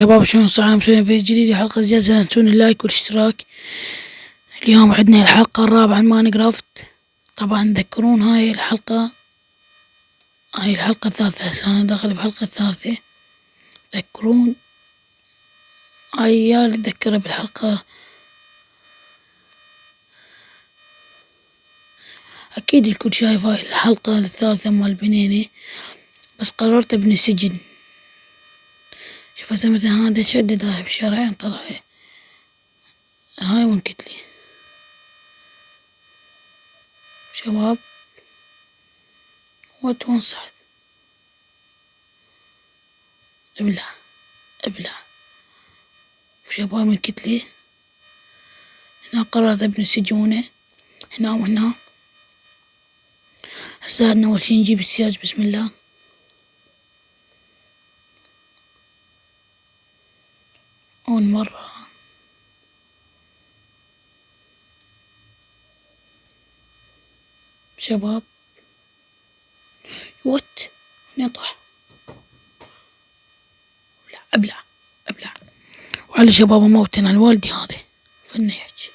شباب شلون صحنا مسويين فيديو جديد حلقة جديدة، لا تنسون اللايك والاشتراك. اليوم عندنا الحلقة الرابعة من ماينكرافت. طبعا تذكرون هاي الحلقة الثالثة، هسه انا داخل بحلقة الثالثة. تذكرون هاي يا اللي تذكرها بالحلقة، اكيد الكل شايف هاي الحلقة الثالثة مال بنينة، بس قررت ابني سجن. شوف هسه مثلا هذا شدد هاي بالشارع طلع هاي وانكتلي. شباب وين صعد؟ ابلع شباب من كتلي. هنا قررت ابني سجونه هنا وهنا. هسه عندنا اول شي نجيب السياج، بسم الله. اول مرة شباب نطح. ابلع وعلى شباب موتنا الوالدي هذا فني يحكي.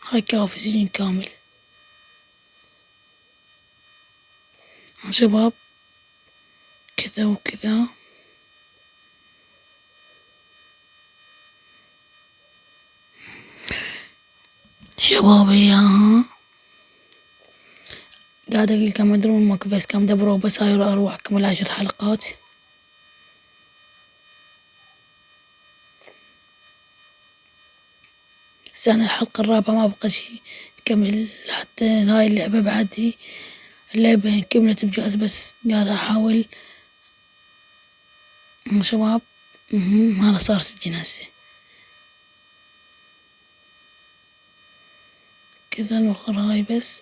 هاي كافي سجن كامل شباب، كذا وكذا. شباب ياها قاعد اقول ما ادرون ماكو فيس كم دبروا، بس هاي اروح اكمل 10 حلقات. هسه أنا الحلقة الرابعة ما بقى شي نكمل، حتى هاي اللعبة بعد اللعبة كملت بجاز، بس قاعد احاول شباب. هذا صار سجن هسه كذا الوخر هاي، بس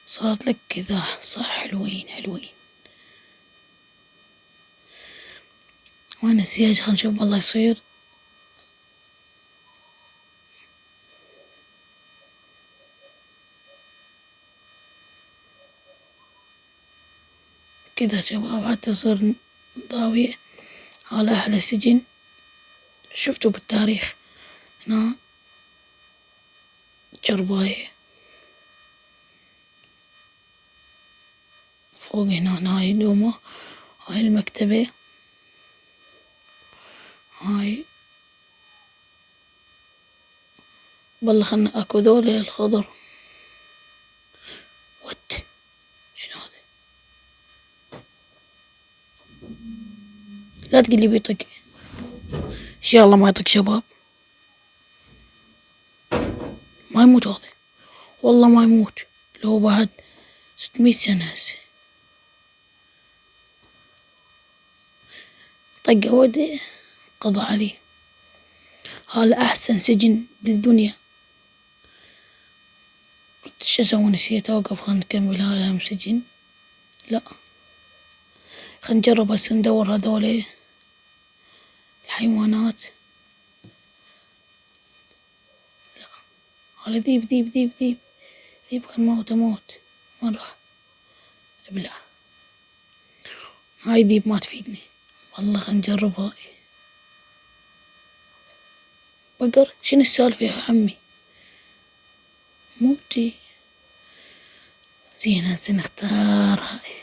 صارت لك كذا صح. حلوين. وين السياج؟ خلينا نشوف بالله يصير. كذا شباب حتى يصير ضاوية. هذا أحلى سجن شفته بالتاريخ. هنا جرباية فوق، هنا هاي دومة، هاي المكتبة، هاي بالله خلنا اكو ذول الخضر. شنو هذا؟ لا تقلي بيطق، ان شاء الله ما يطق شباب. ما يموت هذا، والله ما يموت لو بعد 600 سنة هسه. طقه ودي قضى عليه. هذا أحسن سجن بالدنيا. شو أسوي؟ نسيت أوقف. خلنا نكمل. هذا هم سجن. لا خلنا نجرب هسه ندور هذول الحيوانات. لا هذا ذيب خل موت مرة. ابلع. هاي ذيب ما تفيدني والله. خلنا نجرب هاي. بقر شنو السالفة يا عمي؟ موتي. زين هسه نختار هاي.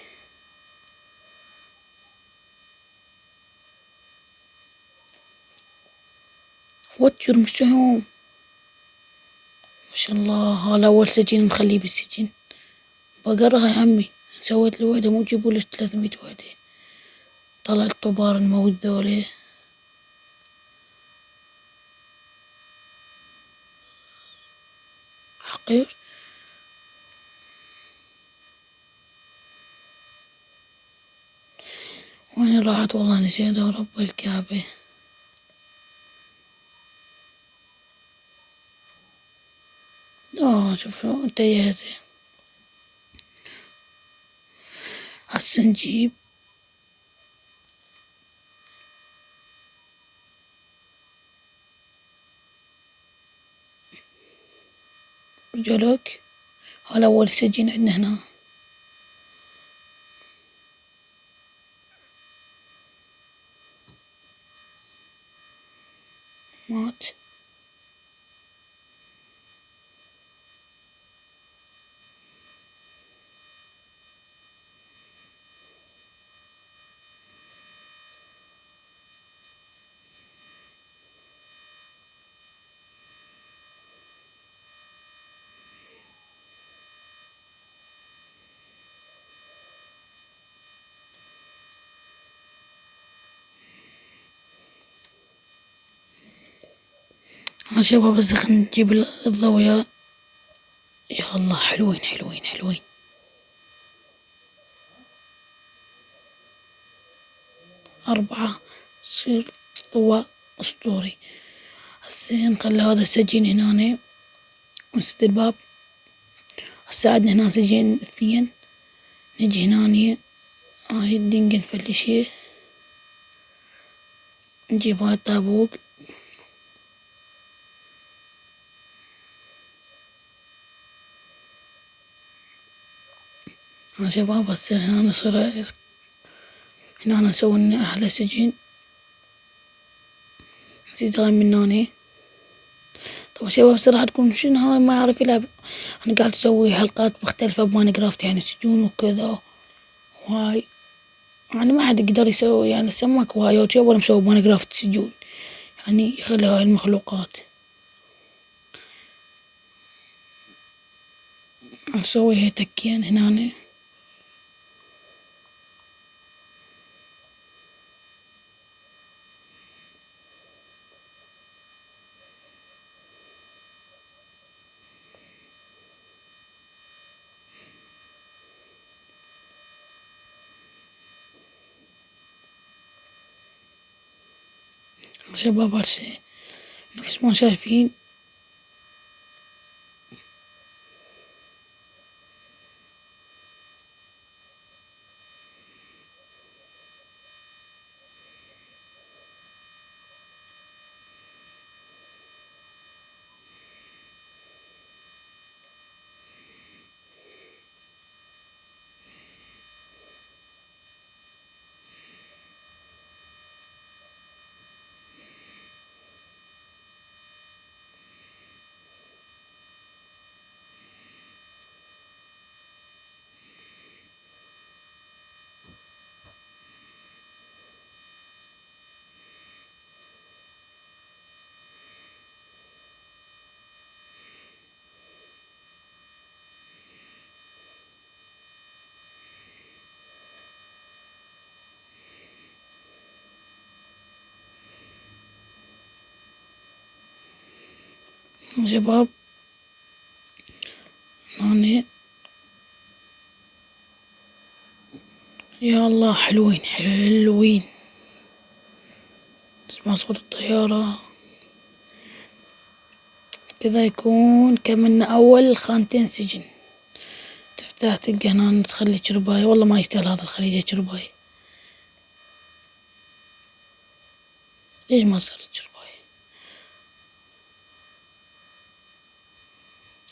وتر مسحوم ما شاء الله. هذا أول سجين نخليه بالسجن. بقرة يا عمي. سويت له وحدة، مو تجيبوا له 300 وحدة. طلع الطبار الموت ذولي. حقير. وين راحت والله نسيتها ورب الكعبة. شوفوا انتهيت. هسه نجيب رجالك. هذا أول سجين عندنا هنا. مات. ها شباب بس خلنا نجيب الضوية. يا الله حلوين حلوين حلوين. 4 يصير ضوء أسطوري. هسه نخلي هذا السجين هنا ونسد الباب. هسه عدنا هنا سجين 2. نجي هنا هاي الدنقة نفلشيه. نجيب هاي الطابوق. ها شباب هسه هنا نصير هنا نسوي لنا أحلى سجن. نزيد هاي من هنا. طبعا شباب صراحة تكون شنو هاي ما يعرف يلعب. أنا قاعد أسوي حلقات مختلفة بماينكرافت يعني سجون وكذا وهاي. يعني ما حد يقدر يسوي يعني السمك وهاي يوتيوب ولا مسوي بماينكرافت سجون. يعني يخلي هاي المخلوقات. نسوي هي تكيان هنا. شباب هالشي نفس ما شايفين. شباب هنا يا الله حلوين حلوين. تسمع صوت الطيارة كذا يكون كملنا أول 2 سجن. تفتح تلقى هنا تخلي شرباية. والله ما يستاهل هذا الخليج شرباية. ليش ما صارت شرباية؟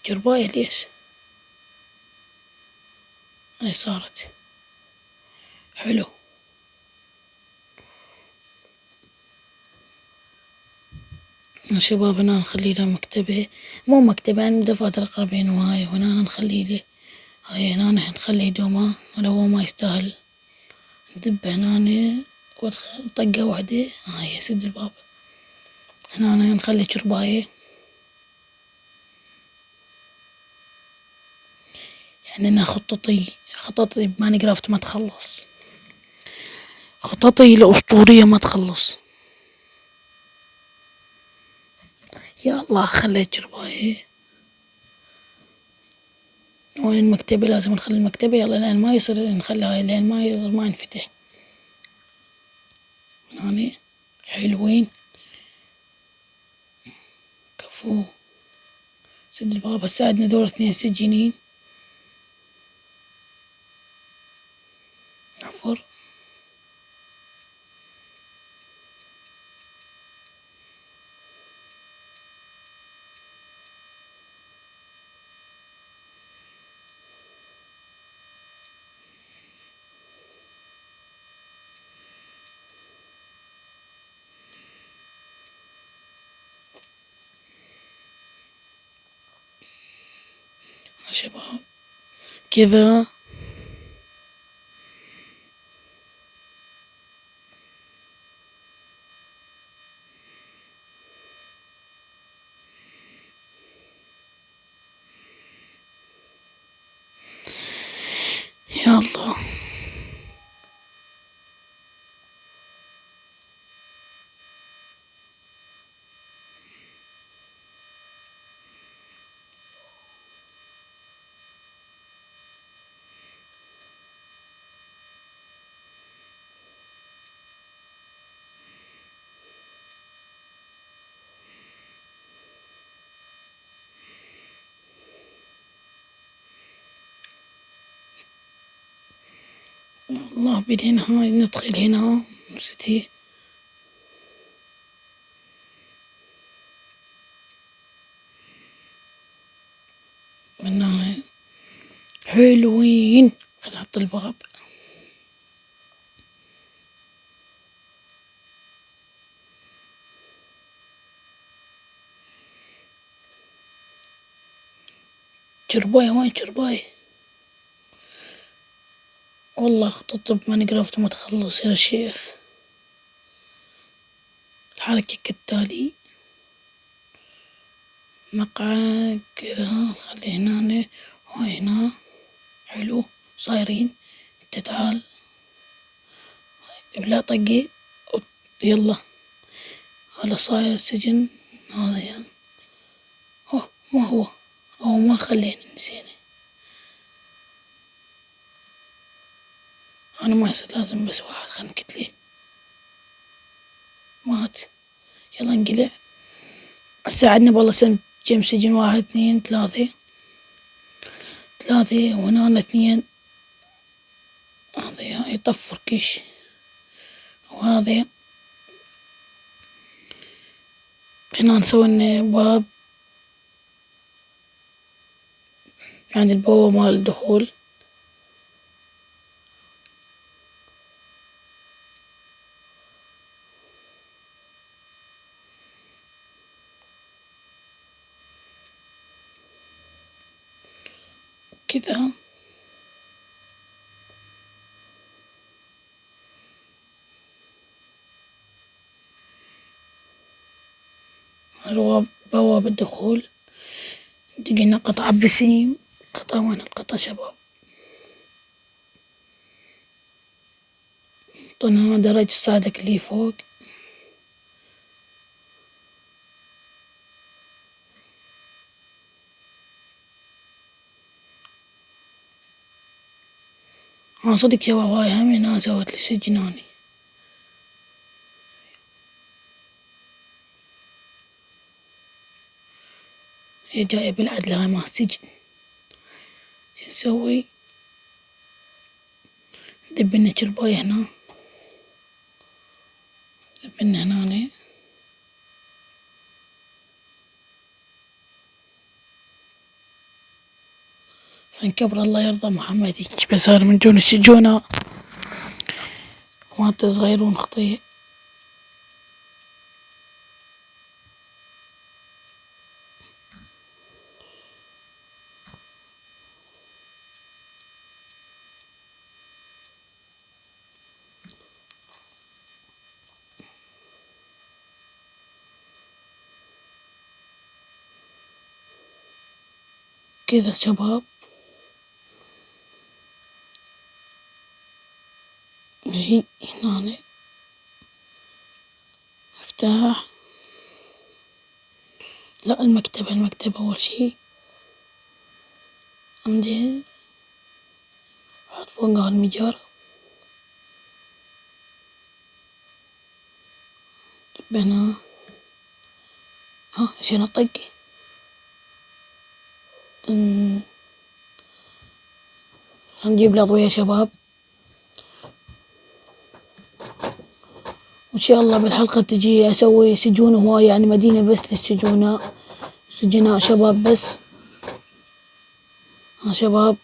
شرباية ليش؟ هاي صارت حلو. يا شباب هنا نخلي له مكتبة. مو مكتبة يعني دفاتر قربين وهاي. وهنا نخلي له هاي هنا نخلي دوما ولو هو ما يستاهل. ندبه هنا طقة واحدة. هاي سد الباب. هنا نخلي شرباية. يعني أنا خططي بماينكرافت ما تخلص. خططي الأسطورية ما تخلص. يا الله خليت شرباية. وين المكتبة؟ لازم نخلي المكتبة يلا لين ما يصير. نخلي هاي لين ما يصير ما ينفتح. يعني حلوين. كفو. سد الباب. هسه عدنا دور 2 سجينين. عفر. يا شباب كذا. يا الله. الله بدينا هاي ندخل هنا ستي. من هاي حلوين. خلينا نحط الباب. شرباية وين شرباية؟ والله خطط بماينكرافت ما تخلص يا شيخ. الحركة كالتالي: مقعد كذا، خلي هنا وهنا. حلو صايرين. انت تعال ابلع طقي. يلا هذا صاير سجن. هذا يعني ما هو أو ما خلينا نسينا. أنا ما يصير لازم بس واحد. خلنا كتلين مات. يلا انقلع. ساعدني بالله. كم سجن؟ 1 2 3 وهنا 2. هذا يطفر كيش. وهذا هنا نسوي لنا باب عند البوابة مال الدخول. كذا. بوابة الدخول. لقينا قطعة بسيم. قطعة وين القطعة شباب؟ حطينا درج صعدك لي فوق. صدق شباب هاي هم هنا سوت لي سجناني. هي جاية بالعدل هاي ما سجن. شو نسوي؟ دبنا شرباية هنا. دبنا هنا. فانكبر الله يرضى محمد هيك بس صار من دون السجونة. وانت صغيرون خطية. كذا شباب. نجي هنا افتح. لا المكتب أول شي. انزل احط فوقها المجر. هنا عشان اطقي. نجيب الأضوية يا شباب. وإن شاء الله بالحلقة تجي أسوي سجون هواية، يعني مدينة بس سجناء شباب بس. شباب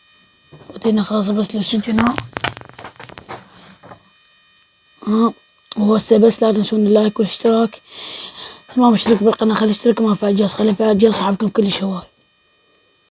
مدينة خاصة بس للسجناء. وهسه بس لا تنسون اللايك والاشتراك. ما مشترك بالقناة خلي اشترك، ما فعل الجرس خلي فعل الجرس. أحبكم كل هواي.